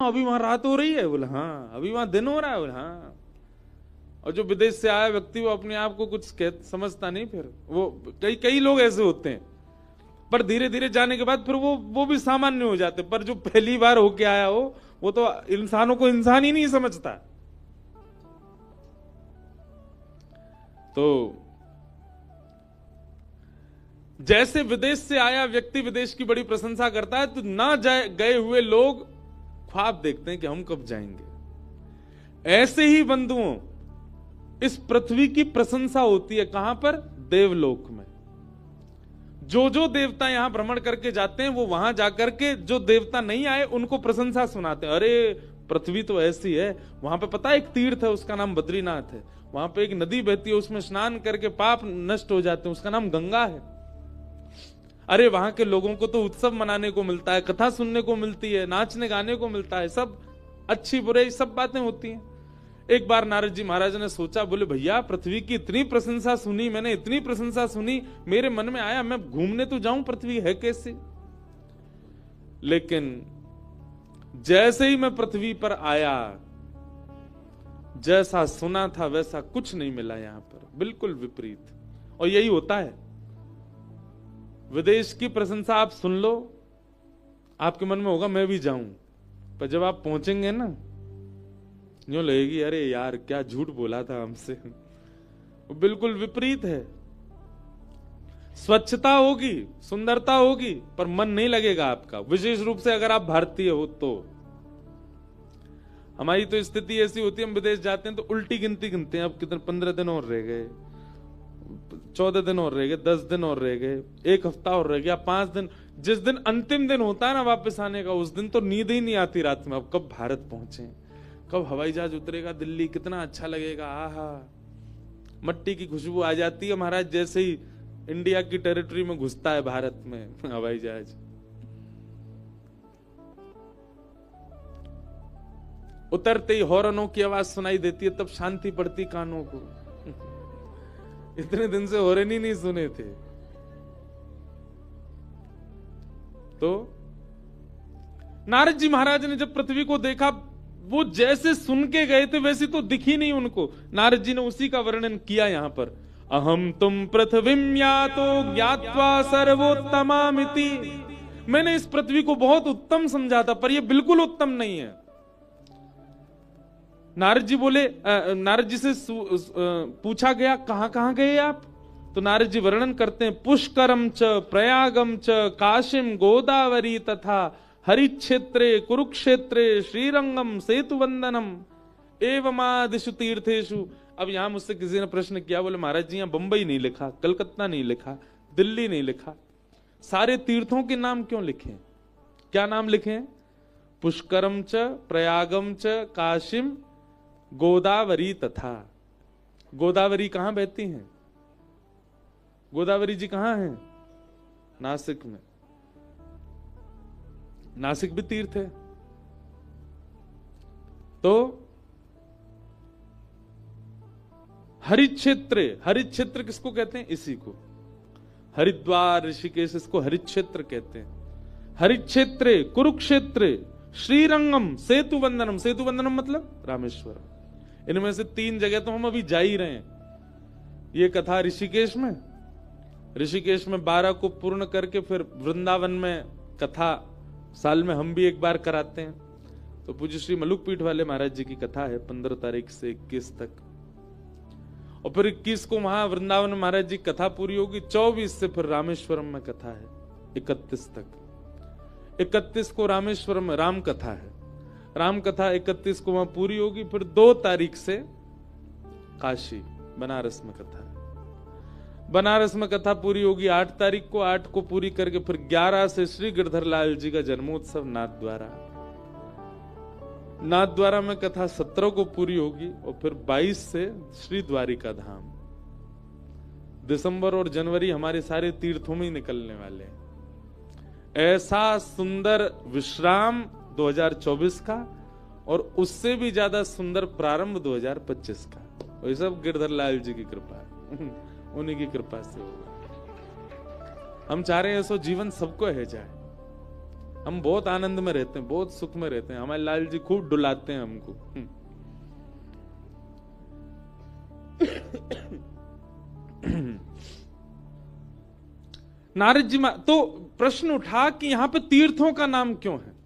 अभी वहां रात हो रही है? बोला हाँ। अभी वहां दिन हो रहा है? बोला हाँ। और जो विदेश से आया व्यक्ति वो अपने आप को कुछ समझता नहीं, फिर वो कई कई लोग ऐसे होते हैं, पर धीरे धीरे जाने के बाद फिर वो भी सामान्य हो जाते। पर जो पहली बार होके आया हो वो तो इंसानों को इंसान ही नहीं समझता। तो जैसे विदेश से आया व्यक्ति विदेश की बड़ी प्रशंसा करता है, तो ना गए हुए लोग ख्वाब देखते हैं कि हम कब जाएंगे। ऐसे ही बंधुओं इस पृथ्वी की प्रशंसा होती है कहां पर? देवलोक में। जो जो देवता यहां भ्रमण करके जाते हैं वो वहां जाकर के जो देवता नहीं आए उनको प्रशंसा सुनाते हैं। अरे पृथ्वी तो ऐसी है, वहां पे पता है एक तीर्थ है उसका नाम बद्रीनाथ है, वहां पे एक नदी बहती है उसमें स्नान करके पाप नष्ट हो जाते हैं, उसका नाम गंगा है। अरे वहां के लोगों को तो उत्सव मनाने को मिलता है, कथा सुनने को मिलती है, नाचने गाने को मिलता है, सब अच्छी बुराई सब बातें होती हैं। एक बार नारद जी महाराज ने सोचा, बोले भैया पृथ्वी की इतनी प्रशंसा सुनी मैंने, इतनी प्रशंसा सुनी, मेरे मन में आया मैं घूमने तो जाऊं पृथ्वी है कैसी। लेकिन जैसे ही मैं पृथ्वी पर आया, जैसा सुना था वैसा कुछ नहीं मिला यहां पर, बिल्कुल विपरीत। और यही होता है, विदेश की प्रशंसा आप सुन लो, आपके मन में होगा मैं भी जाऊं, पर जब आप पहुंचेंगे ना, जो लगेगी अरे यार क्या झूठ बोला था हमसे। वो बिल्कुल विपरीत है। स्वच्छता होगी, सुंदरता होगी, पर मन नहीं लगेगा आपका, विशेष रूप से अगर आप भारतीय हो तो। हमारी तो स्थिति ऐसी होती है, हम विदेश जाते हैं तो उल्टी गिनती गिनते हैं, अब कितने 15 दिन और रह गए, 14 दिन और रह गए, 10 दिन और रह गए, 1 हफ्ता और रह गया, 5 दिन। जिस दिन अंतिम दिन होता है ना वापस आने का, उस दिन तो नींद ही नहीं आती रात में, अब कब भारत पहुंचे, कब हवाई जहाज उतरेगा दिल्ली, कितना अच्छा लगेगा, आहा। मट्टी की खुशबू आ जाती है महाराज जैसे ही इंडिया की टेरिटरी में घुसता है भारत में हवाई जहाज। उतरते ही हॉर्नों की आवाज सुनाई देती है, तब शांति पड़ती कानों को। इतने दिन से हॉर्न ही नहीं सुने थे। तो नारद जी महाराज ने जब पृथ्वी को देखा, वो जैसे सुन के गए थे वैसे तो दिखी नहीं उनको। नारद जी ने उसी का वर्णन किया यहां पर, अहम तुम पृथ्वीम यातो ज्ञात्वा सर्वोत्तमामिति। मैंने इस पृथ्वी को बहुत उत्तम समझा था, पर यह बिल्कुल उत्तम नहीं है। नारद जी बोले, नारद जी से पूछा गया कहां कहां गए आप? तो नारद जी वर्णन करते हैं, पुष्करम च प्रयागम च काशिम गोदावरी तथा हरिक्षेत्रे कुरुक्षेत्रे श्रीरंगम सेतुवंदनम एवमादिषु तीर्थेषु। अब यहां मुझसे किसी ने प्रश्न किया, बोले महाराज जी यहां बंबई नहीं लिखा, कलकत्ता नहीं लिखा, दिल्ली नहीं लिखा, सारे तीर्थों के नाम क्यों लिखे? क्या नाम लिखे हैं? पुष्करम च प्रयागम च काशिम गोदावरी तथा। गोदावरी कहां बहती हैं? गोदावरी जी कहां हैं? नासिक में। नासिक भी तीर्थ है। तो हरिक्षेत्र, हरिक्षेत्र किसको कहते हैं? इसी को हरिद्वार ऋषिकेश इसको हरिक्षेत्र कहते हैं। हरिक्षेत्रे कुरुक्षेत्रे श्रीरंगम सेतुवंदनम। सेतुवंदनम मतलब रामेश्वरम। इनमें से 3 जगह तो हम अभी जा ही रहे हैं। ये कथा ऋषिकेश में, ऋषिकेश में 12 को पूर्ण करके फिर वृंदावन में कथा साल में हम भी एक बार कराते हैं। तो पूज्य श्री मलुक पीठ वाले महाराज जी की कथा है 15 तारीख से 21 तक, और फिर 21 को वहां वृंदावन महाराज जी कथा पूरी होगी। 24 से फिर रामेश्वरम में कथा है 31 तक। 31 को रामेश्वरम में राम कथा है, राम कथा 31 को वहां पूरी होगी। फिर 2 तारीख से काशी बनारस में कथा है, बनारस में कथा पूरी होगी 8 तारीख को। 8 को पूरी करके फिर 11 से श्री गिरधर लाल जी का जन्मोत्सव नाथद्वारा, नाथद्वारा में कथा 17 को पूरी होगी। और फिर 22 से श्री द्वारिका धाम। दिसंबर और जनवरी हमारे सारे तीर्थों में ही निकलने वाले हैं। ऐसा सुंदर विश्राम 2024 का, और उससे भी ज्यादा सुंदर प्रारंभ 2025 का। और ये सब गिरधर लाल जी की कृपा है, उन्हीं की कृपा से होगा। हम चाह रहे हैं ऐसा जीवन सबको है जाए, हम बहुत आनंद में रहते हैं, बहुत सुख में रहते हैं, हमारे लाल जी खूब डुलाते हैं हमको। नारद जी तो प्रश्न उठा कि यहां पे तीर्थों का नाम क्यों है।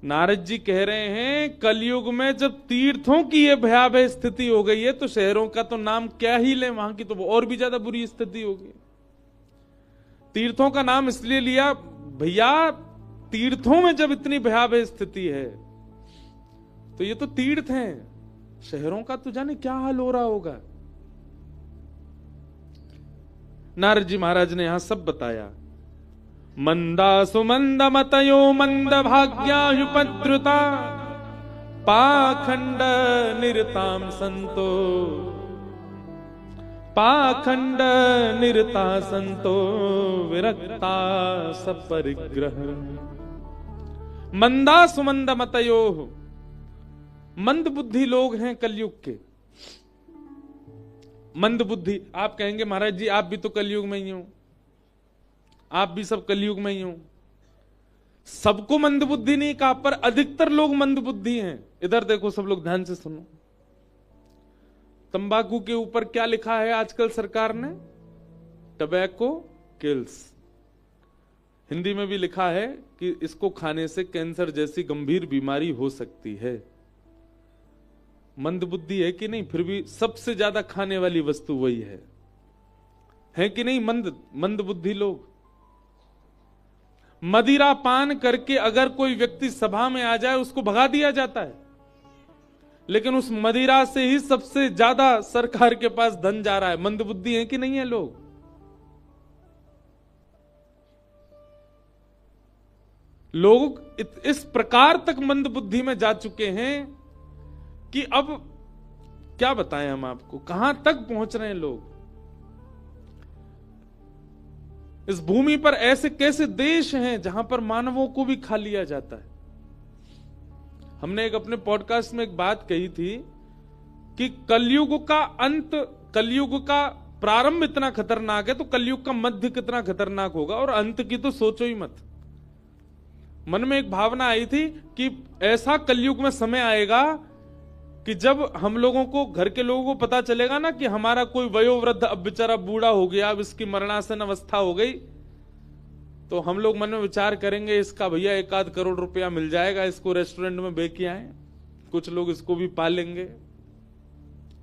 नारद जी कह रहे हैं कलयुग में जब तीर्थों की ये भयावह स्थिति हो गई है तो शहरों का तो नाम क्या ही ले, वहां की तो और भी ज्यादा बुरी स्थिति होगी। तीर्थों का नाम इसलिए लिया भैया, तीर्थों में जब इतनी भयावह स्थिति है तो ये तो तीर्थ हैं, शहरों का तो जाने क्या हाल हो रहा होगा। नारद जी महाराज ने यहां सब बताया। मंदा सुमंद मतयो मंद भाग्यायुपद्रुता पाखंड निरताम संतो, पाखंड निरता संतो विरक्ता सपरिग्रह। मंदा सुमंद मतयो, मंद बुद्धि लोग हैं कलयुग के। मंद बुद्धि, आप कहेंगे महाराज जी आप भी तो कलयुग में ही हो, आप भी सब कलयुग में ही हो। सबको मंद बुद्धि नहीं कहा, पर अधिकतर लोग मंद बुद्धि हैं। इधर देखो सब लोग ध्यान से सुनो। तंबाकू के ऊपर क्या लिखा है आजकल सरकार ने? Tobacco kills. हिंदी में भी लिखा है कि इसको खाने से कैंसर जैसी गंभीर बीमारी हो सकती है। मंद बुद्धि है कि नहीं? फिर भी सबसे ज्यादा खाने वाली वस्तु वही है कि नहीं? मंद बुद्धि लोग। मदिरा पान करके अगर कोई व्यक्ति सभा में आ जाए उसको भगा दिया जाता है, लेकिन उस मदिरा से ही सबसे ज्यादा सरकार के पास धन जा रहा है। मंद बुद्धि है कि नहीं है लोग? लोग इस प्रकार तक मंद बुद्धि में जा चुके हैं कि अब क्या बताएं हम आपको, कहां तक पहुंच रहे हैं लोग। इस भूमि पर ऐसे कैसे देश हैं जहां पर मानवों को भी खा लिया जाता है। हमने एक अपने पॉडकास्ट में एक बात कही थी कि कलयुग का अंत, कलयुग का प्रारंभ इतना खतरनाक है तो कलयुग का मध्य कितना खतरनाक होगा, और अंत की तो सोचो ही मत। मन में एक भावना आई थी कि ऐसा कलयुग में समय आएगा कि जब हम लोगों को, घर के लोगों को पता चलेगा ना कि हमारा कोई वयोवृद्ध अब बेचारा बूढ़ा हो गया, अब इसकी मरणासन अवस्था हो गई, तो हम लोग मन में विचार करेंगे इसका भैया 1-8 करोड़ रुपया मिल जाएगा, इसको रेस्टोरेंट में बेच के आए, कुछ लोग इसको भी पालेंगे।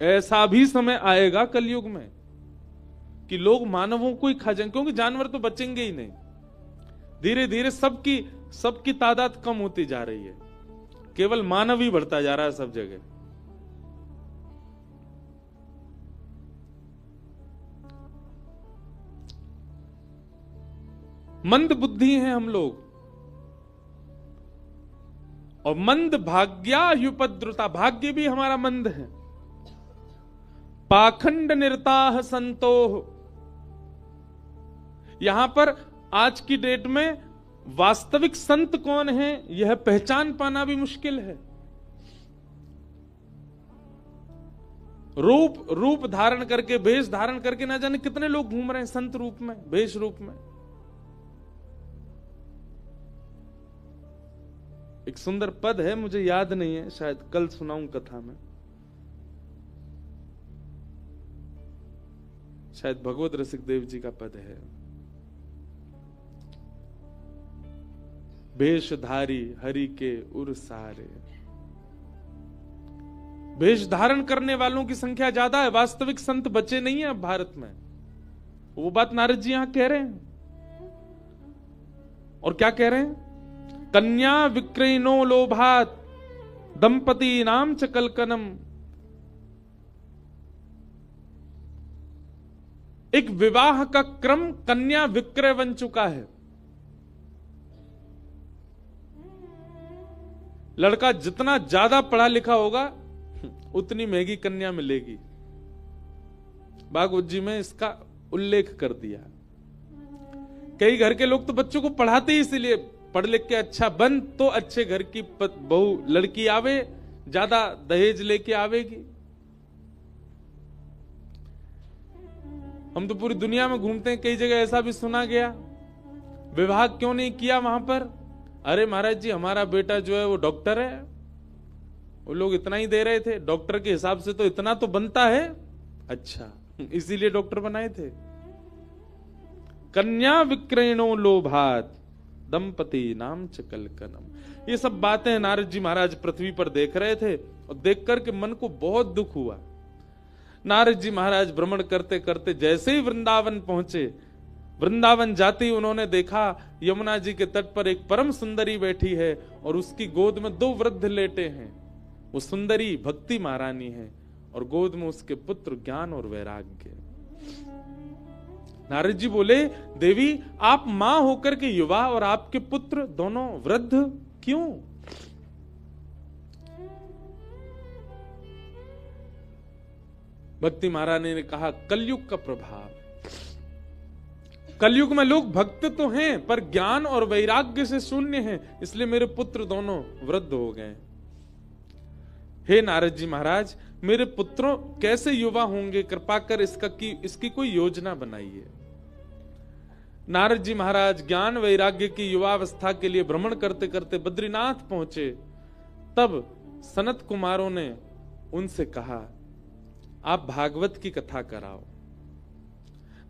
ऐसा भी समय आएगा कलयुग में कि लोग मानवों को ही खा जाएंगे, क्योंकि जानवर तो बचेंगे ही नहीं। धीरे धीरे सबकी तादाद कम होती जा रही है, केवल मानव ही बढ़ता जा रहा है सब जगह। मंद बुद्धि हैं हम लोग, और मंद भाग्यायुपद्रुता, भाग्य भी हमारा मंद है। पाखंड निरताह संतोह, यहां पर आज की डेट में वास्तविक संत कौन है यह पहचान पाना भी मुश्किल है। रूप धारण करके, भेष धारण करके ना जाने कितने लोग घूम रहे हैं संत रूप में, भेष रूप में। एक सुंदर पद है, मुझे याद नहीं है, शायद कल सुनाऊं कथा में, शायद भगवत रसिक देव जी का पद है। भेषधारी हरि के उर सारे, भेष धारण करने वालों की संख्या ज्यादा है, वास्तविक संत बचे नहीं है अब भारत में। वो बात नारद जी यहां कह रहे हैं। और क्या कह रहे हैं? कन्या विक्रयनो लोभात दंपति नाम च कलकनम। एक विवाह का क्रम कन्या विक्रय बन चुका है। लड़का जितना ज्यादा पढ़ा लिखा होगा उतनी महंगी कन्या मिलेगी। भागवत जी में इसका उल्लेख कर दिया। कई घर के लोग तो बच्चों को पढ़ाते ही इसीलिए, पढ़ लिख के अच्छा बन तो अच्छे घर की बहू लड़की आवे, ज्यादा दहेज लेके आवेगी। हम तो पूरी दुनिया में घूमते हैं, कई जगह ऐसा भी सुना गया विवाह क्यों नहीं किया वहां पर? अरे महाराज जी, हमारा बेटा जो है वो डॉक्टर है, वो लोग इतना ही दे रहे थे, डॉक्टर के हिसाब से तो इतना तो बनता है। अच्छा, इसीलिए डॉक्टर बनाए थे। कन्या विक्रयणो लोभात दंपति नाम च कलकनम। ये सब बातें नारद जी महाराज पृथ्वी पर देख रहे थे और देख करके मन को बहुत दुख हुआ। नारद जी महाराज भ्रमण करते करते जैसे ही वृंदावन पहुंचे, वृंदावन जाते ही उन्होंने देखा यमुना जी के तट पर एक परम सुंदरी बैठी है और उसकी गोद में 2 वृद्ध लेटे हैं। वो सुंदरी भक्ति महारानी है और गोद में उसके पुत्र ज्ञान और वैराग्य। नारद जी बोले, देवी आप मां होकर के युवा और आपके पुत्र दोनों वृद्ध क्यों? भक्ति महारानी ने कहा, कलयुग का प्रभाव। कलयुग में लोग भक्त तो हैं पर ज्ञान और वैराग्य से शून्य हैं, इसलिए मेरे पुत्र दोनों वृद्ध हो गए। हे नारद जी महाराज, मेरे पुत्रों कैसे युवा होंगे? कृपा कर इसकी कोई योजना बनाइए। नारद जी महाराज ज्ञान वैराग्य की युवावस्था के लिए भ्रमण करते करते बद्रीनाथ पहुंचे। तब सनत कुमारों ने उनसे कहा, आप भागवत की कथा कराओ।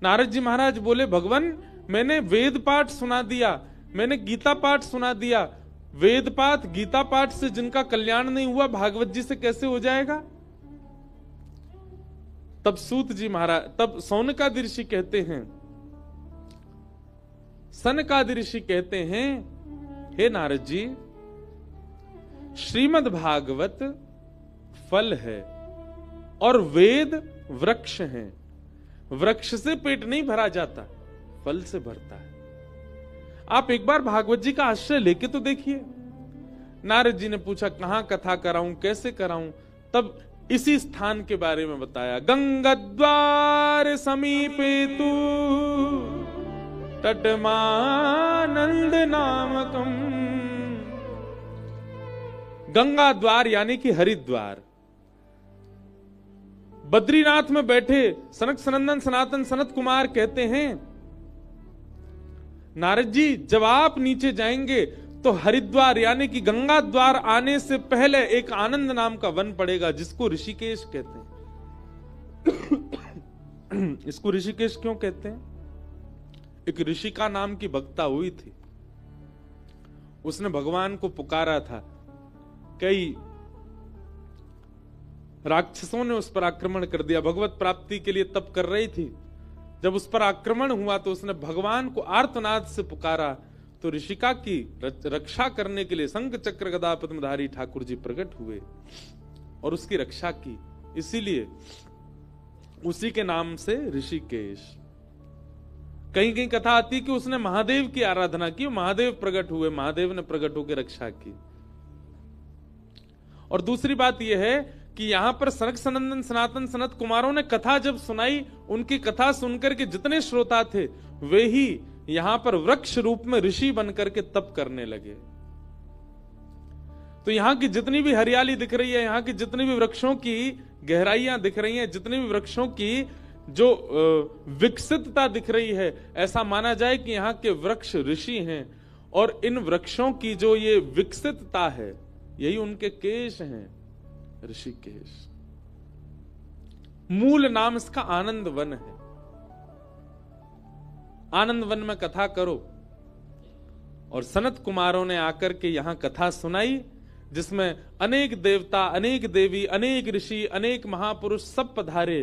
नारद जी महाराज बोले, भगवान मैंने वेद पाठ सुना दिया, मैंने गीता पाठ सुना दिया, वेद पाठ गीता पाठ से जिनका कल्याण नहीं हुआ भागवत जी से कैसे हो जाएगा? तब सूत जी महाराज, तब सौनकादि ऋषि कहते हैं, सनकादि ऋषि कहते हैं, हे नारद जी, श्रीमद् भागवत फल है और वेद वृक्ष हैं। वृक्ष से पेट नहीं भरा जाता, फल से भरता है। आप एक बार भागवत जी का आश्रय लेके तो देखिए। नारद जी ने पूछा, कहां कथा कराऊं, कैसे कराऊं? तब इसी स्थान के बारे में बताया। गंगाद्वार समीपे तू तटमानंद नामकम। गंगा द्वार यानी कि हरिद्वार। बद्रीनाथ में बैठे सनक सनंदन सनातन सनत कुमार कहते हैं, नारद जी जब आप नीचे जाएंगे तो हरिद्वार यानी कि गंगा द्वार आने से पहले एक आनंद नाम का वन पड़ेगा जिसको ऋषिकेश कहते हैं। इसको ऋषिकेश क्यों कहते हैं? एक ऋषिका नाम की भक्ता हुई थी, उसने भगवान को पुकारा था। कई राक्षसों ने उस पर आक्रमण कर दिया, भगवत प्राप्ति के लिए तप कर रही थी। जब उस पर आक्रमण हुआ तो उसने भगवान को आर्तनाद से पुकारा, तो ऋषिका की रक्षा करने के लिए शंख चक्र गदा पद्मधारी ठाकुर जी प्रकट हुए और उसकी रक्षा की। इसीलिए उसी के नाम से ऋषिकेश। कहीं कहीं कथा आती कि उसने महादेव की आराधना की, महादेव प्रकट हुए, महादेव ने प्रकट होकर रक्षा की। और दूसरी बात यह है कि यहां पर सनक सनंदन सनातन सनत कुमारों ने कथा जब सुनाई, उनकी कथा सुनकर के जितने श्रोता थे वे ही यहां पर वृक्ष रूप में ऋषि बनकर के तप करने लगे। तो यहां की जितनी भी हरियाली दिख रही है, यहां की जितनी भी वृक्षों की गहराइयां दिख रही हैं, जितनी भी वृक्षों की जो विकसितता दिख रही है, ऐसा माना जाए कि यहाँ के वृक्ष ऋषि हैं और इन वृक्षों की जो ये विकसितता है यही उनके केश हैं, ऋषिकेश। मूल नाम इसका आनंद वन है। आनंद वन में कथा करो। और सनत कुमारों ने आकर के यहां कथा सुनाई जिसमें अनेक देवता, अनेक देवी, अनेक ऋषि, अनेक महापुरुष सब पधारे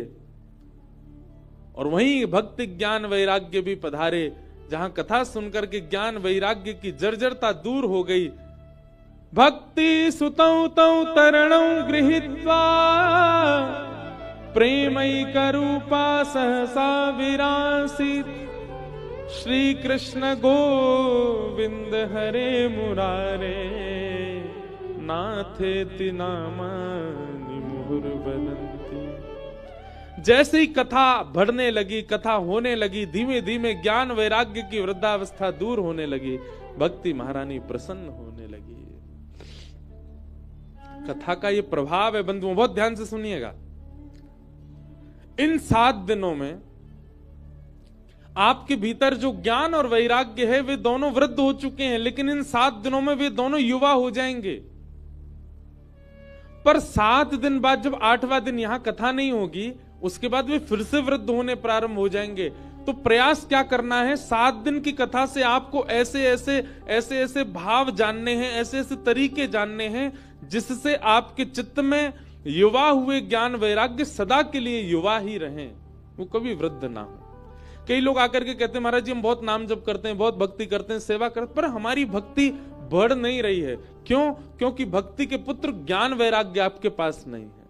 और वहीं भक्ति ज्ञान वैराग्य भी पधारे। जहां कथा सुनकर के ज्ञान वैराग्य की जर्जरता दूर हो गई। भक्ति सुतौ तौ तरणौ गृहीत्वा प्रेमैक रूपा सहसा विरासीत्। श्री कृष्ण गोविंद हरे मुरारे नाथेति नामानि मुहुर्वदन्ति। जैसे ही कथा बढ़ने लगी, कथा होने लगी, धीमे धीमे ज्ञान वैराग्य की वृद्धावस्था दूर होने लगी, भक्ति महारानी प्रसन्न होने लगी। कथा का ये प्रभाव है बंधुओं, बहुत ध्यान से सुनिएगा। इन 7 दिनों में आपके भीतर जो ज्ञान और वैराग्य है वे दोनों वृद्ध हो चुके हैं, लेकिन इन 7 दिनों में वे दोनों युवा हो जाएंगे। पर 7 दिन बाद जब 8वां दिन यहां कथा नहीं होगी, उसके बाद वे फिर से वृद्ध होने प्रारंभ हो जाएंगे। तो प्रयास क्या करना है, 7 दिन की कथा से आपको ऐसे ऐसे भाव जानने हैं, ऐसे ऐसे तरीके जानने हैं जिससे आपके चित्त में युवा हुए ज्ञान वैराग्य सदा के लिए युवा ही रहें, वो कभी वृद्ध ना हो। कई लोग आकर के कहते हैं महाराज जी हम बहुत नाम जप करते हैं, बहुत भक्ति करते हैं, सेवा करते, पर हमारी भक्ति बढ़ नहीं रही है। क्यों? क्योंकि भक्ति के पुत्र ज्ञान वैराग्य आपके पास नहीं है।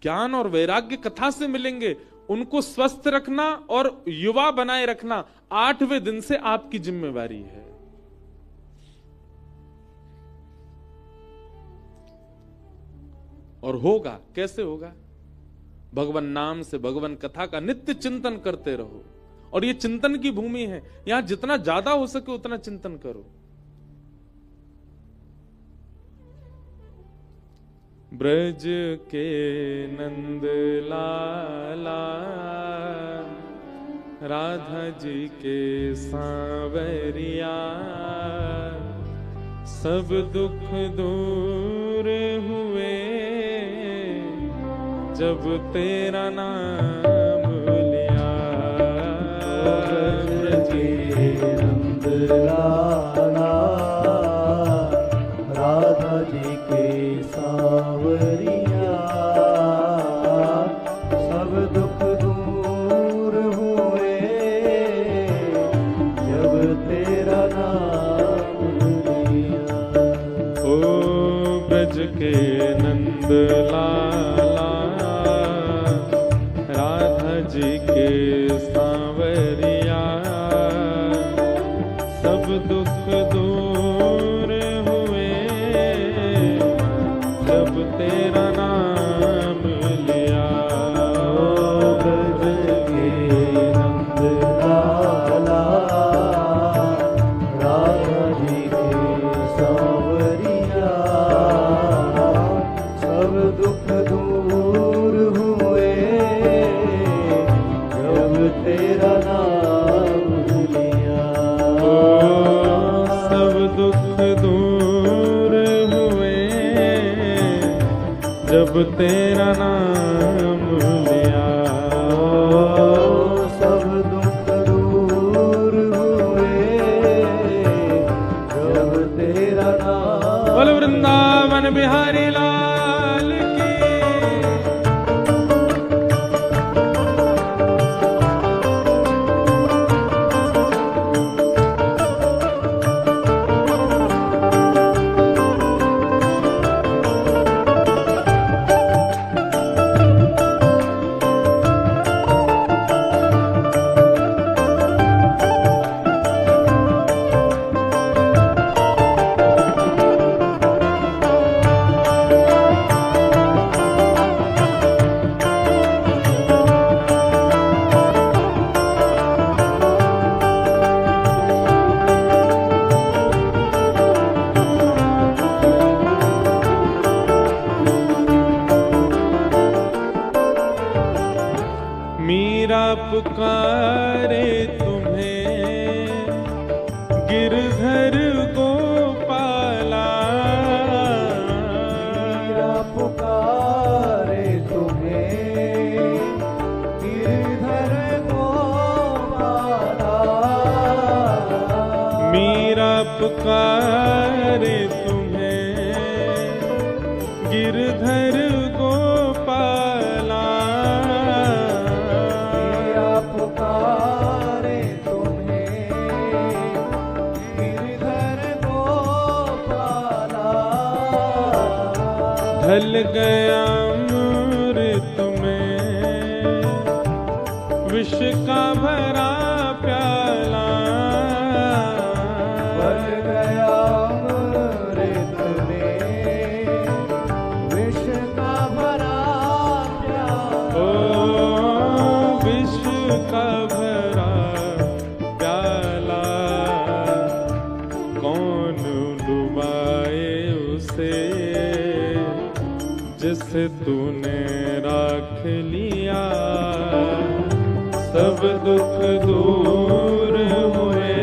ज्ञान और वैराग्य कथा से मिलेंगे, उनको स्वस्थ रखना और युवा बनाए रखना 8वें दिन से आपकी जिम्मेवारी है। और होगा, कैसे होगा? भगवान नाम से, भगवान कथा का नित्य चिंतन करते रहो। और ये चिंतन की भूमि है, यहां जितना ज्यादा हो सके उतना चिंतन करो। ब्रज के नंद लाला, राधा जी के सांवरिया, सब दुख दूर हुए जब तेरा नाम लिया। ब्रज के नंद लाला, राधा जी के सांवरिया, सब दुख दूर हुए जब तेरा नाम लिया। ओ ब्रज के नंद लाला, राधा जी के सांवरिया, सब दुख दूर हुए जब तेरा नाम लिया। ब्रज के नंद लाला, राधा जी के सांवरिया, सब दुख दूर हुए जब तेरा नाम लिया। सब दुख दूर हुए जब तेरा नाम लिया। सब दुख दूर हुए जब तेरा नाम। बोल वृंदावन बिहारी लाल की। मीरा पुकारे तुम्हें गिरधर गोपाला। मीरा पुकारे तुम्हें गिरधर गोपाला। मीरा पुकारे तुम्हें गिरधर गोपाला। मीरा पुकारे तुम्हें गिरधर गोपाला। ढल गया अमृत में विष का भरा प्याला। बन गया अमृत में विष का भरा प्याला। ओ विश्व का भरा प्याला, कौन डुबाए उसे जिसे तूने राख लिया, सब दुख दूर हुए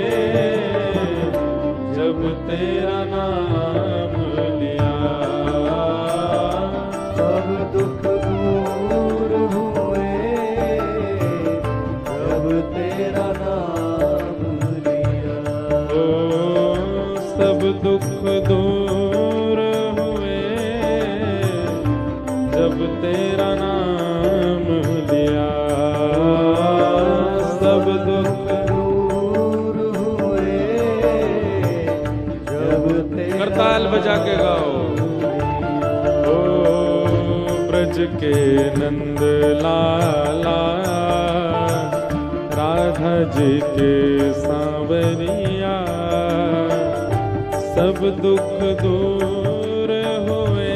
जब तेरा नाम लिया। सब दुख दूर हुए जब तेरा नाम लिया। ओ सब दुख दूर हुए जब तेरा नाम लिया। सब दुख दूर हुए जब तेरा करताल बजा के गाओ। ओ ब्रज के नंद लाला, राधा जी के सांवरिया, सब दुख दूर हुए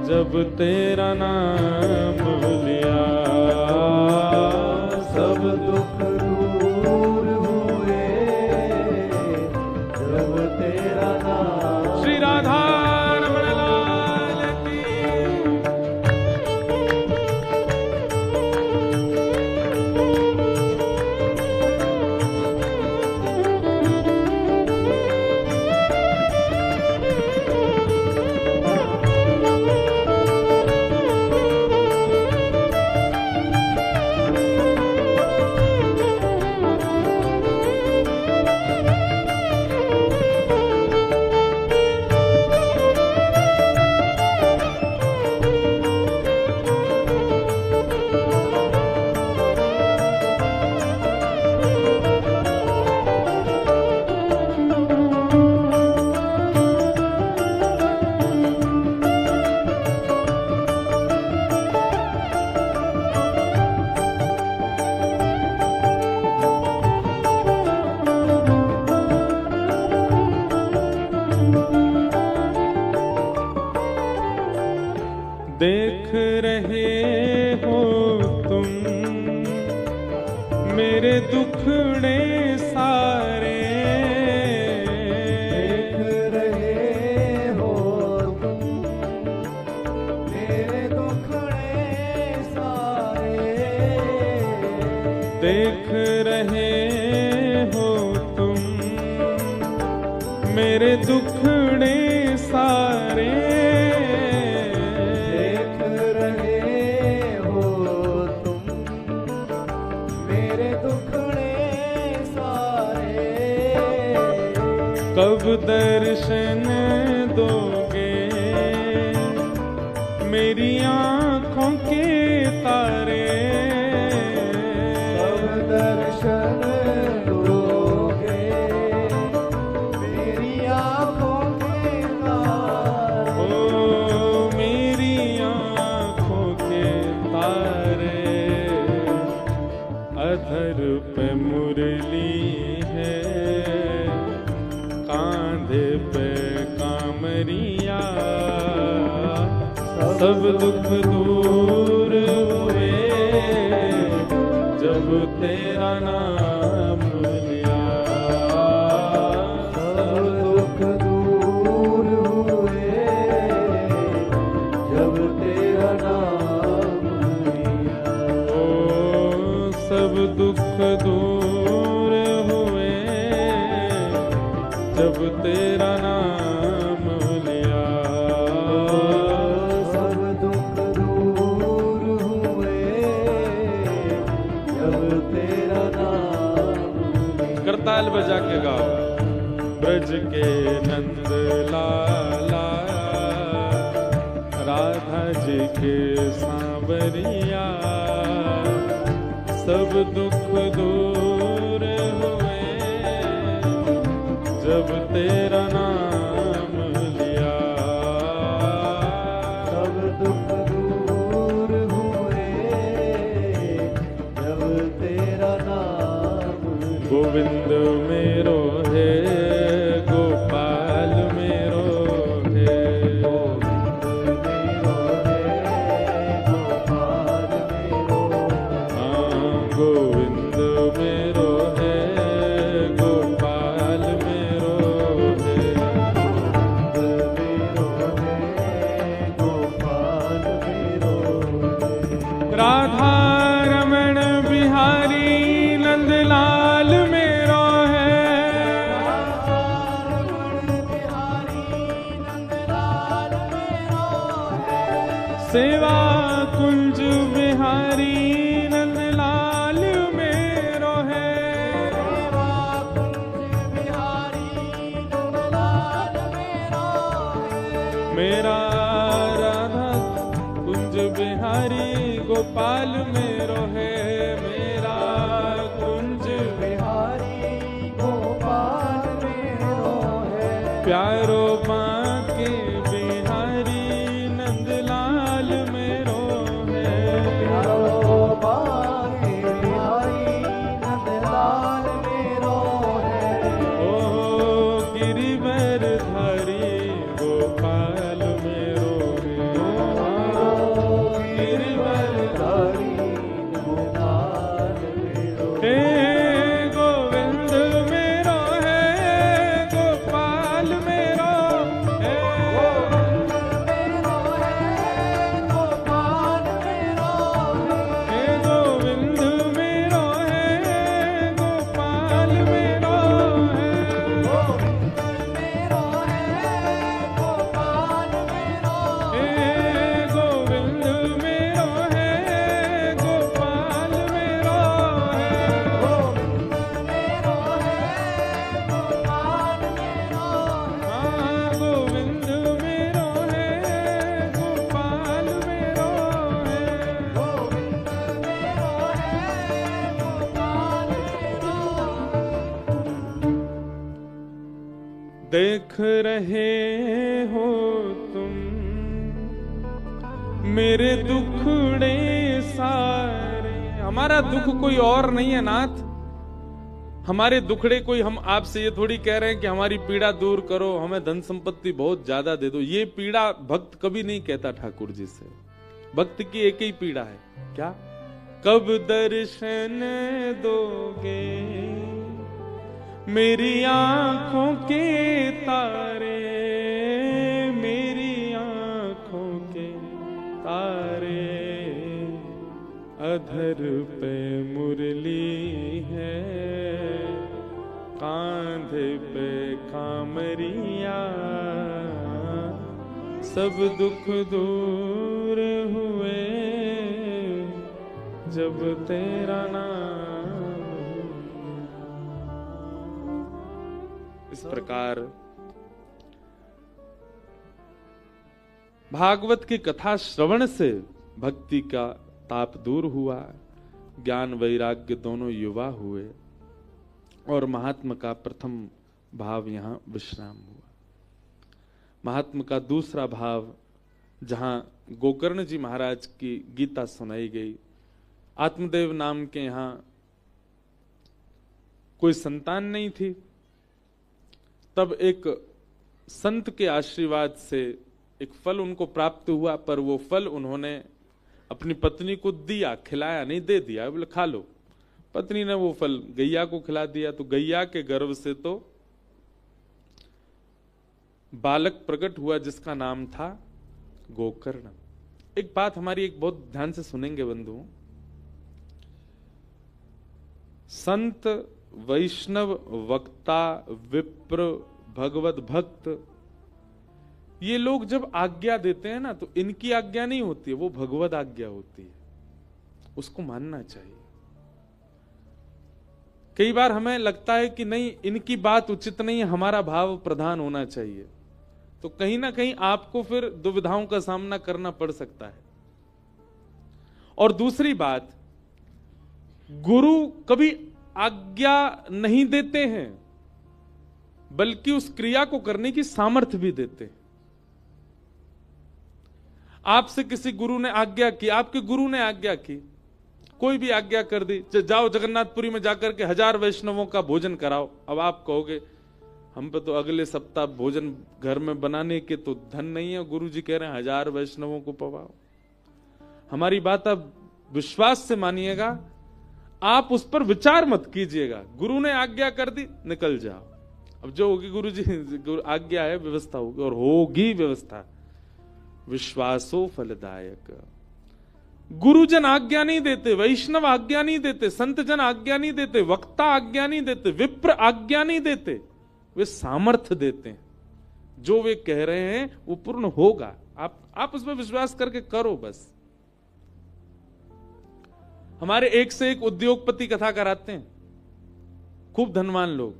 जब तेरा नाम लिया। सब दुख दूर हुए जब तेरा नाम। श्री राधा रमण लाल की। देख रहे हो तुम मेरे दुखड़े सारे, देख रहे हो तुम मेरे दुखड़े सारे। देख रहे हो तुम मेरे दुखड़े सारे। कब दर्शन दोगे मेरी आँखों के तारे। कब दर्शन दोगे मेरी आँखों के तारे। ओ मेरी आँखों के तारे। अधर पे मुरली है, कांधे पे कामरिया, सब दुख दूर हुए जब तेरा नाम लिया। सब दुख दूर हुए जब तेरा नाम लिया। ओ सब दुख दूर हुए जब तेरा नाम लिया। सब दुख दूर हुए जब तेरा नाम लिया। करताल बजा के गाओ। ब्रज के नंद लाला, राधा जी के सांवरिया, सब दुख दूर हुए जब तेरा नाम लिया। सब दुख दूर हुए जब तेरा नाम लिया। गोविंद मेरो है, गोपाल मेरो है। गोविंद मेरो है, गोपाल मेरो। हाँ गोविंद मेरो है, गोपाल मेरो है। गोविंद मेरो है, सेवा कुंज बिहारी नंदलाल मेरो है। सेवा कुंज बिहारी नंदलाल मेरो है। मेरा राधा कुंज बिहारी गोपाल मेरो है। मेरा कुंज बिहारी गोपाल मेरो है। प्यारो बांके बिहारी नंदलाल मेरो है। प्यारो बांके बिहारी नंदलाल मेरो है। ओ गिरिवर धारी गोपाल मेरो है। ओ गिरिवर धारी गोपाल मेरो हे गोविंद मेरो है। गोपाल मेरो है। मेरो है। गोपाल मेरो है। हे गोविंद मेरो है। गोपाल मेरो है। गोविंद मेरो है। गोपाल मेरो हे गोविंद मेरो है। गोपाल मेरो है। गोविंद मेरो है। गोपाल मेरो हाँ गोविंद मेरो है। गोपाल मेरो है। गोविंद मेरो है। गोपाल मेरो देख रहे हो तुम मेरे दुखड़े सारे। हमारा दुख कोई और नहीं है नाथ। हमारे दुखड़े कोई, हम आपसे ये थोड़ी कह रहे हैं कि हमारी पीड़ा दूर करो, हमें धन संपत्ति बहुत ज्यादा दे दो। ये पीड़ा भक्त कभी नहीं कहता ठाकुर जी से। भक्त की एक ही पीड़ा है, क्या? कब दर्शन दोगे मेरी आंखों के तारे। मेरी आंखों के तारे अधर पे मुरली है, कांधे पे कामरिया। सब दुख दूर हुए जब तेरा नाम। इस प्रकार भागवत की कथा श्रवण से भक्ति का ताप दूर हुआ, ज्ञान वैराग्य दोनों युवा हुए और महात्मा का प्रथम भाव यहां विश्राम हुआ। महात्मा का दूसरा भाव, जहां गोकर्ण जी महाराज की गीता सुनाई गई, आत्मदेव नाम के यहां कोई संतान नहीं थी, तब एक संत के आशीर्वाद से एक फल उनको प्राप्त हुआ, पर वो फल उन्होंने अपनी पत्नी को दिया, खिलाया नहीं, दे दिया, बोले खा लो। पत्नी ने वो फल गैया को खिला दिया, तो गैया के गर्भ से तो बालक प्रकट हुआ जिसका नाम था गोकर्ण। एक बात हमारी एक बहुत ध्यान से सुनेंगे बंधु, संत वैष्णव वक्ता विप्र भगवत भक्त, ये लोग जब आज्ञा देते हैं ना, तो इनकी आज्ञा नहीं होती है, वो भगवत आज्ञा होती है, उसको मानना चाहिए। कई बार हमें लगता है कि नहीं, इनकी बात उचित नहीं है, हमारा भाव प्रधान होना चाहिए, तो कहीं ना कहीं आपको फिर दुविधाओं का सामना करना पड़ सकता है। और दूसरी बात, गुरु कभी आज्ञा नहीं देते हैं, बल्कि उस क्रिया को करने की सामर्थ्य भी देते हैं। आपसे किसी गुरु ने आज्ञा की, आपके गुरु ने आज्ञा की, कोई भी आज्ञा कर दी, जाओ जगन्नाथपुरी में जाकर के 1000 वैष्णवों का भोजन कराओ। अब आप कहोगे हम पे तो अगले सप्ताह भोजन घर में बनाने के तो धन नहीं है, गुरु जी कह रहे हैं 1000 वैष्णवों को पवाओ। हमारी बात अब विश्वास से मानिएगा, आप उस पर विचार मत कीजिएगा। गुरु ने आज्ञा कर दी, निकल जाओ। अब जो होगी गुरु जी आज्ञा है, व्यवस्था होगी और होगी व्यवस्था। विश्वासो फलदायक। गुरुजन आज्ञा नहीं देते, वैष्णव आज्ञा नहीं देते, संत जन आज्ञा नहीं देते, वक्ता आज्ञा नहीं देते, विप्र आज्ञा नहीं देते, वे सामर्थ्य देते हैं। जो वे कह रहे हैं वो पूर्ण होगा, आप उस पर विश्वास करके करो बस। हमारे एक से एक उद्योगपति कथा कराते हैं, खूब धनवान लोग।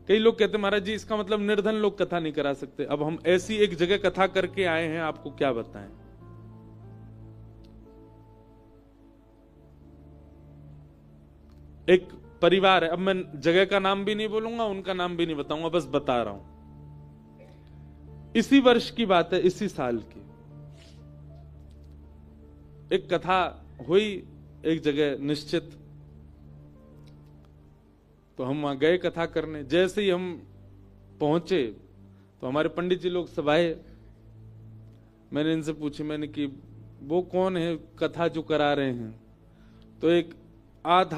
कई लोग कहते हैं महाराज जी इसका मतलब निर्धन लोग कथा नहीं करा सकते। अब हम ऐसी एक जगह कथा करके आए हैं, आपको क्या बताएं। एक परिवार है, अब मैं जगह का नाम भी नहीं बोलूंगा, उनका नाम भी नहीं बताऊंगा, बस बता रहा हूं। इसी वर्ष की बात है, इसी साल की। एक कथा हुई एक जगह निश्चित, तो हम वहां गए कथा करने। जैसे ही हम पहुंचे तो हमारे पंडित जी लोग सब आए। मैंने इनसे पूछी, मैंने कि वो कौन है कथा जो करा रहे हैं? तो एक आधा